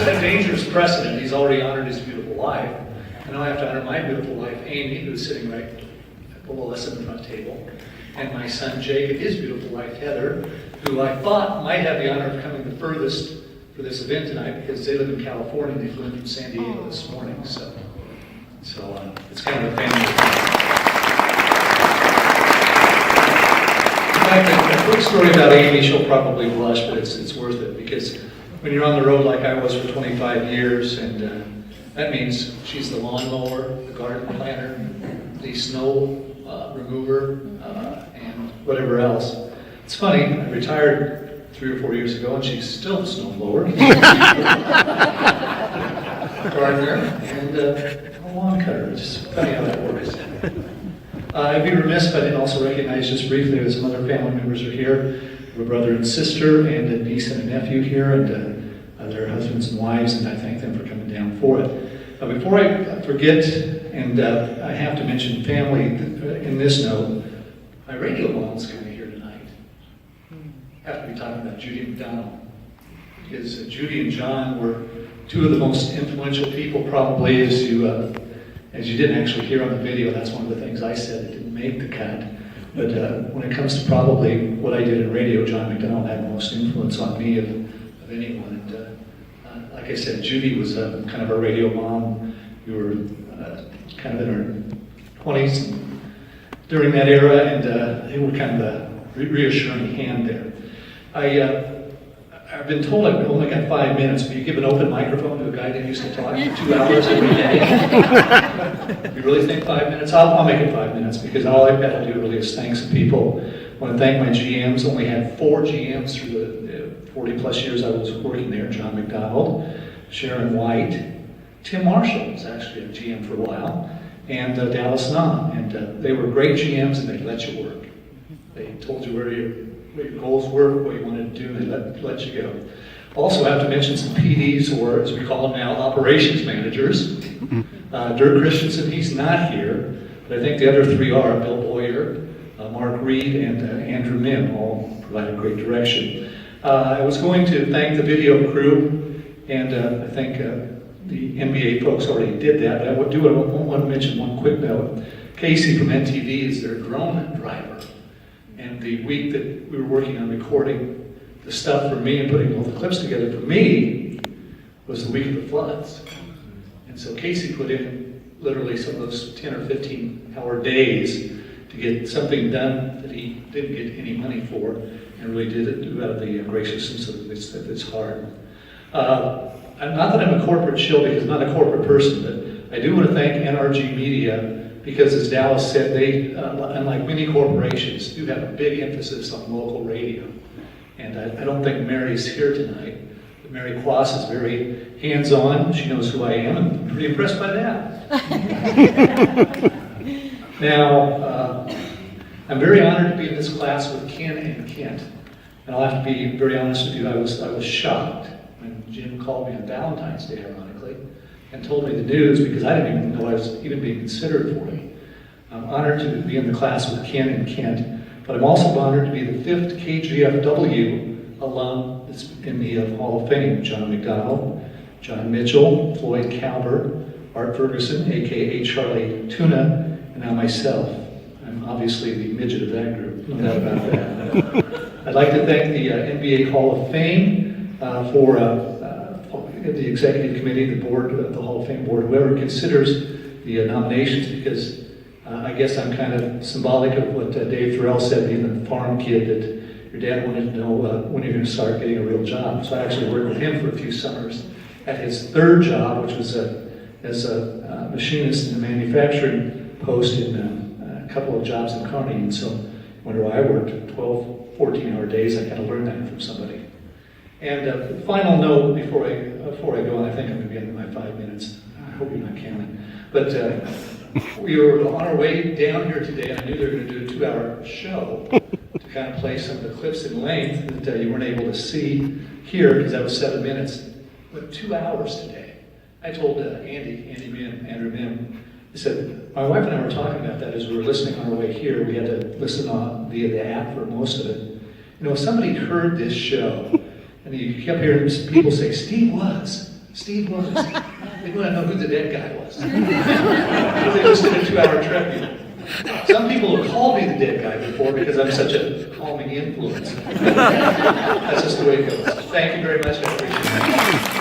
set a dangerous precedent. He's already honored his beautiful wife, and now I have to honor my beautiful wife, Amy, who's sitting right below us in the front table, and my son Jake and his beautiful wife Heather, who I thought might have the honor of coming the furthest for this event tonight because they live in California and they flew in from San Diego this morning. So it's kind of a family event. In fact, a quick story about Amy, she'll probably blush, but it's worth it because when you're on the road like I was for 25 years, and that means she's the lawnmower, the garden planter, the snow remover, and whatever else. It's funny, I retired 3 or 4 years ago and she's still the snow blower, gardener, and a lawn cutter. It's funny how that works. I'd be remiss if I didn't also recognize just briefly that some other family members are here. We have a brother and sister and a niece and a nephew here, and their husbands and wives, and I thank them for coming down for it. Before I forget, and I have to mention family in this note, my radio mom's kind of here tonight. I have to be talking about Judy McDonald, because Judy and John were two of the most influential people, probably, as you didn't actually hear on the video. That's one of the things I said that didn't make the cut. But when it comes to probably what I did in radio, John McDonald had the most influence on me of anyone. And like I said, Judy was kind of our radio mom. We were kind of in our 20s during that era, and they were kind of the reassuring hand there. I've been told I've only got 5 minutes, but you give an open microphone to a guy that used to talk for 2 hours every day. You really think 5 minutes? I'll make it 5 minutes, because all I've got to do really is thank some people. I want to thank my GMs. Only had 4 GMs through the 40 plus years I was working there. John McDonald, Sharon White, Tim Marshall was actually a GM for a while, and Dallas Nam. And they were great GMs, and they let you work. They told you where your goals were, what you wanted to do, and they let you go. Also have to mention some PDs, or as we call them now, operations managers. Dirk Christensen, he's not here, but I think the other 3 are Bill Boyer, Mark Reed, and Andrew Mim, all provided great direction. I was going to thank the video crew, and I think the NBA folks already did that, but I want to mention one quick note. Casey from NTV is their drone driver. And the week that we were working on recording the stuff for me and putting all the clips together for me was the week of the floods. And so Casey put in literally some of those 10 or 15 hour days to get something done that he didn't get any money for, and really did it out of the graciousness of his heart. Not that I'm a corporate shill, because I'm not a corporate person, but I do want to thank NRG Media, because as Dallas said, they, unlike many corporations, do have a big emphasis on local radio. And I don't think Mary's here tonight, but Mary Quass is very hands-on. She knows who I am, and I'm pretty impressed by that. Now, I'm very honored to be in this class with Ken and Kent. And I'll have to be very honest with you, I was shocked when Jim called me on Valentine's Day, ironically, and told me the news, because I didn't even know I was even being considered for it. I'm honored to be in the class with Ken and Kent, but I'm also honored to be the 5th KGFW alum that's in the Hall of Fame. John McDonald, John Mitchell, Floyd Calver, Art Ferguson, aka Charlie Tuna, and now myself. I'm obviously the midget of that group, no doubt about that. I'd like to thank the NBA Hall of Fame for the executive committee, the board, the Hall of Fame board, whoever considers the nominations, because I guess I'm kind of symbolic of what Dave Thorell said, being the farm kid, that your dad wanted to know when you're going to start getting a real job. So I actually worked with him for a few summers at his 3rd job, which was as a machinist in a manufacturing post in a couple of jobs in Kearney. And so whenever I worked 12, 14-hour days, I kind of learned that from somebody. And final note before I go, and I think I'm going to be under my 5 minutes. I hope you're not counting. But we were on our way down here today, and I knew they were going to do a 2-hour show to kind of play some of the clips in length that you weren't able to see here, because that was 7 minutes. But 2 hours today. I told Andrew Mim, I said, my wife and I were talking about that as we were listening on our way here. We had to listen on via the app for most of it. You know, if somebody heard this show, and you kept hearing people say, Steve was Steve was. They want to know who the dead guy was. Because they just did a 2-hour trip. Some people have called me the dead guy before because I'm such a calming influence. That's just the way it goes. Thank you very much. I appreciate it.